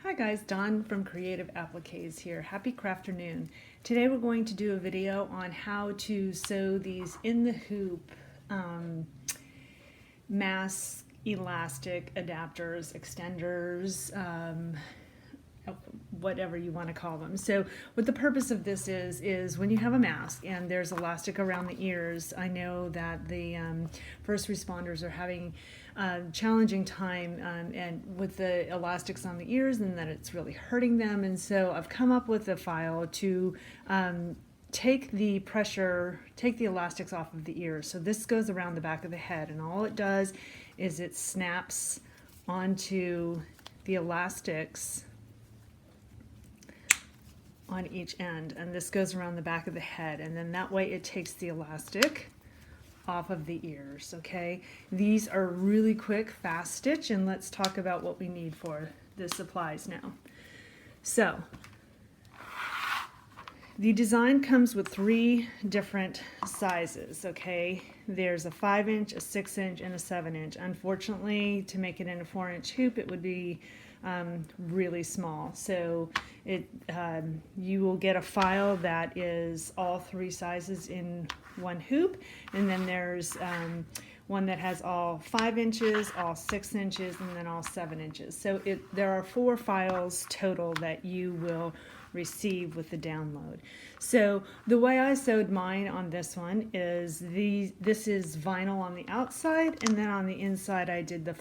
Hi guys, Dawn from Creative Appliques here. Happy crafternoon. Today we're going to do a video on how to sew these in the hoop mask elastic adapters, extenders, whatever you want to call them. So what the purpose of this is when you have a mask and there's elastic around the ears. I know that the first responders are having a challenging time and with the elastics on the ears, and that it's really hurting them. And so I've come up with a file to take the pressure, take the elastics off of the ears. So this goes around the back of the head, and all it does is it snaps onto the elastics on each end, and this goes around the back of the head, and then that way it takes the elastic off of the ears. Okay, these are really quick, fast stitch, and let's talk about what we need for the supplies now. So the design comes with 3 different sizes. Okay, there's a 5-inch, a 6-inch, and a 7-inch. Unfortunately, to make it in a 4-inch hoop, it would be really small. So you will get a file that is all 3 sizes in one hoop, and then there's one that has all 5 inches, all 6 inches, and then all 7 inches. So there are 4 files total that you will receive with the download. So the way I sewed mine on this one is this is vinyl on the outside, and then on the inside I did the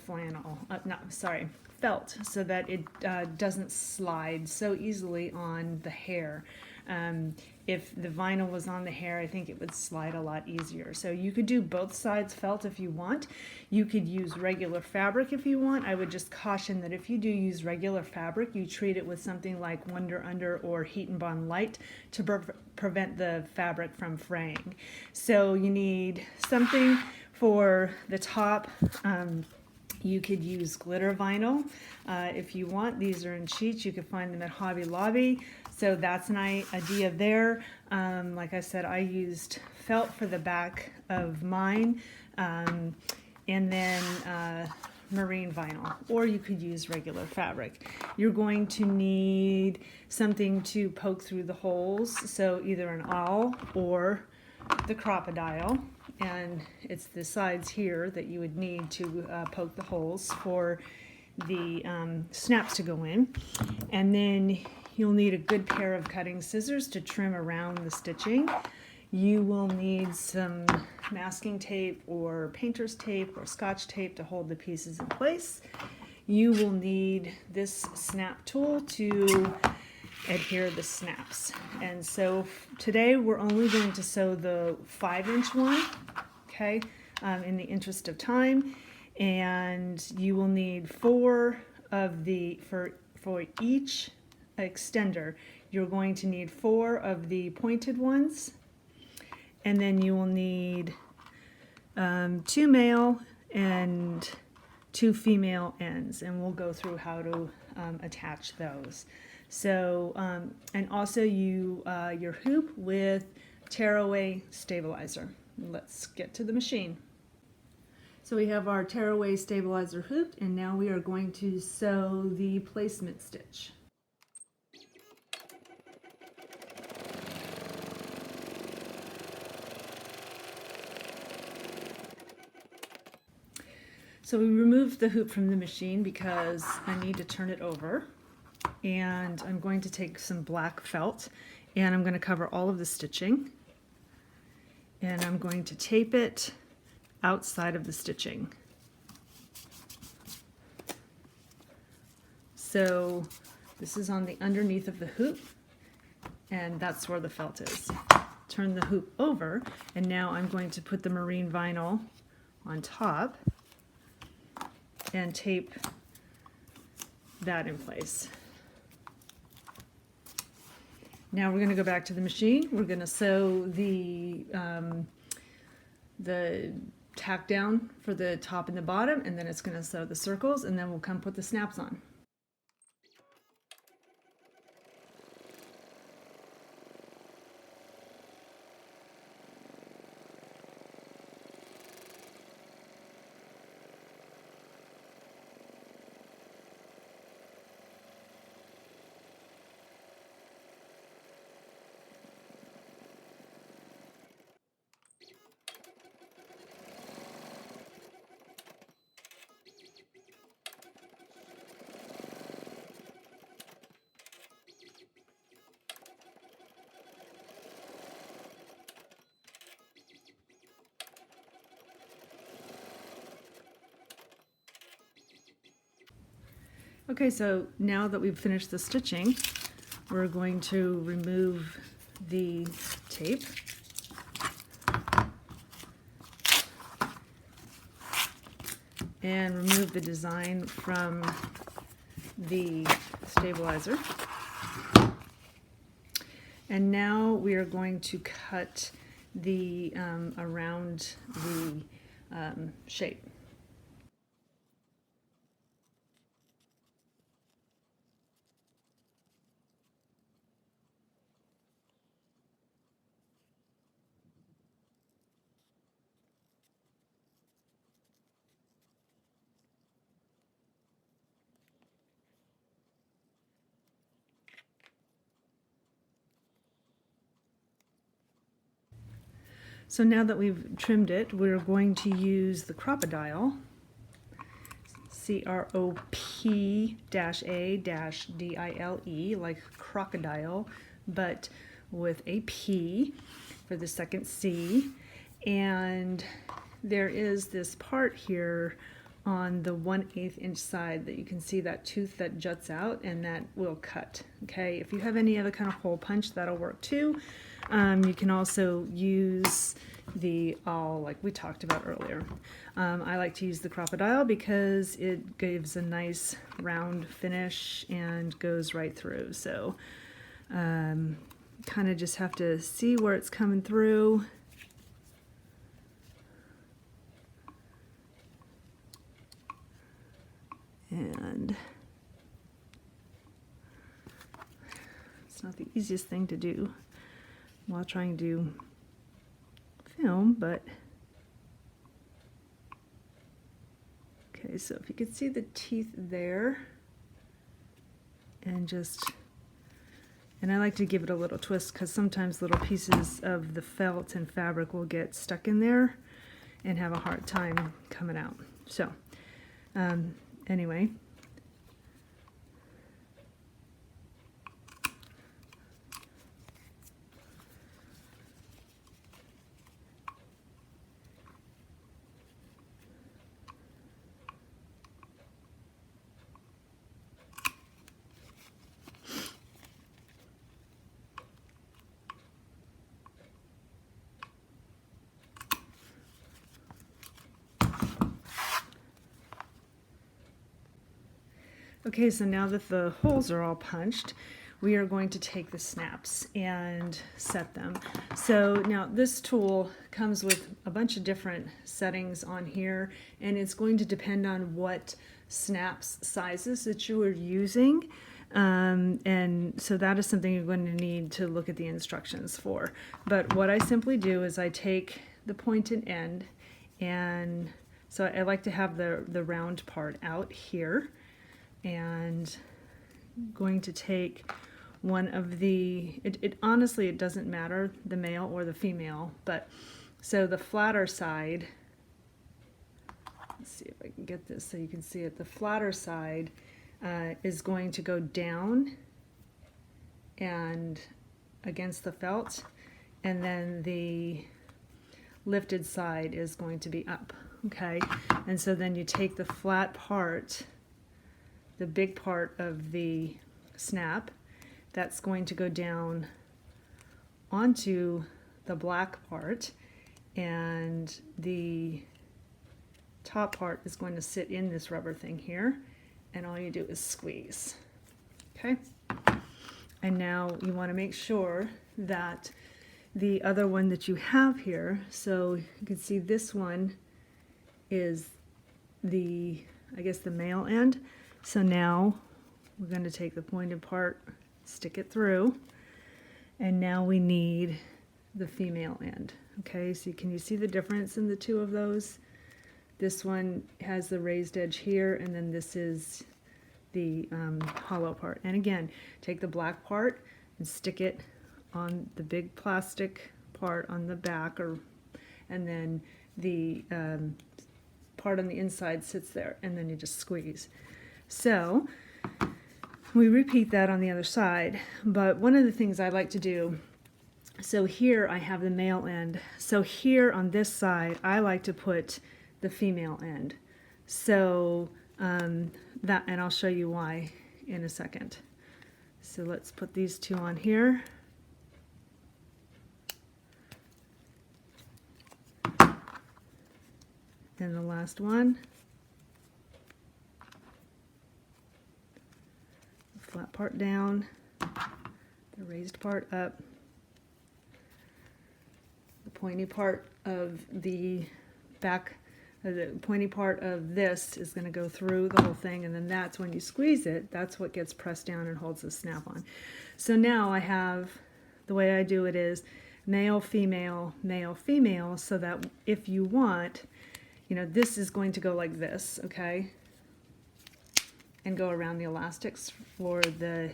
felt, so that it doesn't slide so easily on the hair. If the vinyl was on the hair, I think it would slide a lot easier. So you could do both sides felt if you want. You could use regular fabric if you want. I would just caution that if you do use regular fabric, you treat it with something like Wonder Under or Heat and Bond Light to prevent the fabric from fraying. So you need something for the top. You could use glitter vinyl if you want. These are in sheets. You can find them at Hobby Lobby. So that's an idea there. Like I said, I used felt for the back of mine, and then marine vinyl, or you could use regular fabric. You're going to need something to poke through the holes, so either an awl or the crocodile, and it's the sides here that you would need to poke the holes for the snaps to go in. And then you'll need a good pair of cutting scissors to trim around the stitching. You will need some masking tape or painter's tape or scotch tape to hold the pieces in place. You will need this snap tool to adhere the snaps. And so today we're only going to sew the 5-inch one, okay, in the interest of time. And you will need 4 of the, for each extender, you're going to need 4 of the pointed ones, and then you will need 2 male and 2 female ends, and we'll go through how to attach those. So and also your hoop with tearaway stabilizer. Let's get to the machine. So we have our tearaway stabilizer hoop, and now we are going to sew the placement stitch. So we removed the hoop from the machine because I need to turn it over, and I'm going to take some black felt, and I'm going to cover all of the stitching, and I'm going to tape it outside of the stitching. So this is on the underneath of the hoop, and that's where the felt is. Turn the hoop over, and now I'm going to put the marine vinyl on top and tape that in place. Now we're going to go back to the machine. We're going to sew the tack down for the top and the bottom, and then it's going to sew the circles, and then we'll come put the snaps on. Okay, so now that we've finished the stitching, we're going to remove the tape. And remove the design from the stabilizer. And now we are going to cut the around the shape. So now that we've trimmed it, we're going to use the Crop-A-Dile, CROP-A-DILE, like crocodile, but with a P for the second C. And there is this part here on the 1/8 inch side that you can see that tooth that juts out, and that will cut. Okay, if you have any other kind of hole punch, that'll work too. You can also use the awl like we talked about earlier. I like to use the Crop-A-Dile because it gives a nice round finish and goes right through. So kind of just have to see where it's coming through. And it's not the easiest thing to do while trying to film, but okay, so if you could see the teeth there, and I like to give it a little twist because sometimes little pieces of the felt and fabric will get stuck in there and have a hard time coming out. So anyway, okay, so now that the holes are all punched, we are going to take the snaps and set them. So now this tool comes with a bunch of different settings on here, and it's going to depend on what snaps sizes that you are using. And so that is something you're going to need to look at the instructions for. But what I simply do is I take the pointed end, and so I like to have the round part out here, and going to take one of the, honestly it doesn't matter the male or the female, but so the flatter side, let's see if I can get this so you can see it, the flatter side is going to go down and against the felt, and then the lifted side is going to be up. Okay, and so then you take the flat part, the big part of the snap, that's going to go down onto the black part, and the top part is going to sit in this rubber thing here, and all you do is squeeze. Okay, and now you want to make sure that the other one that you have here, so you can see this one is the, I guess, the male end. So now we're going to take the pointed part, stick it through, and now we need the female end. Okay, so can you see the difference in the two of those? This one has the raised edge here, and then this is the hollow part. And again, take the black part and stick it on the big plastic part on the back, and then the part on the inside sits there, and then you just squeeze. So we repeat that on the other side, but one of the things I like to do, so here I have the male end, so here on this side I like to put the female end. So that, and I'll show you why in a second. So let's put these two on here. Then the last one. The flat part down, the raised part up. The pointy part of the back, the pointy part of this is going to go through the whole thing, and then that's when you squeeze it, that's what gets pressed down and holds the snap on. So now I have, the way I do it is male, female, male, female, so that if you want, you know, this is going to go like this, okay, and go around the elastics for the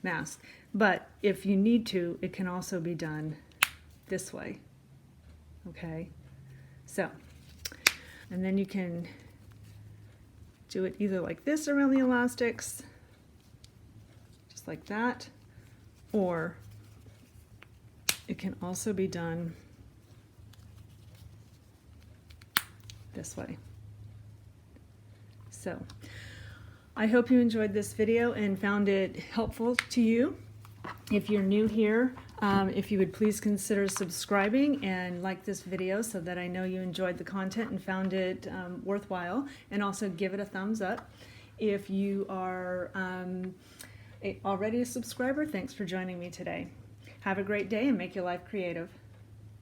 mask. But if you need to, it can also be done this way, okay? So, and then you can do it either like this around the elastics, just like that, or it can also be done this way. So, I hope you enjoyed this video and found it helpful to you. If you're new here, if you would please consider subscribing and like this video so that I know you enjoyed the content and found it worthwhile, and also give it a thumbs up. If you are already a subscriber, thanks for joining me today. Have a great day and make your life creative.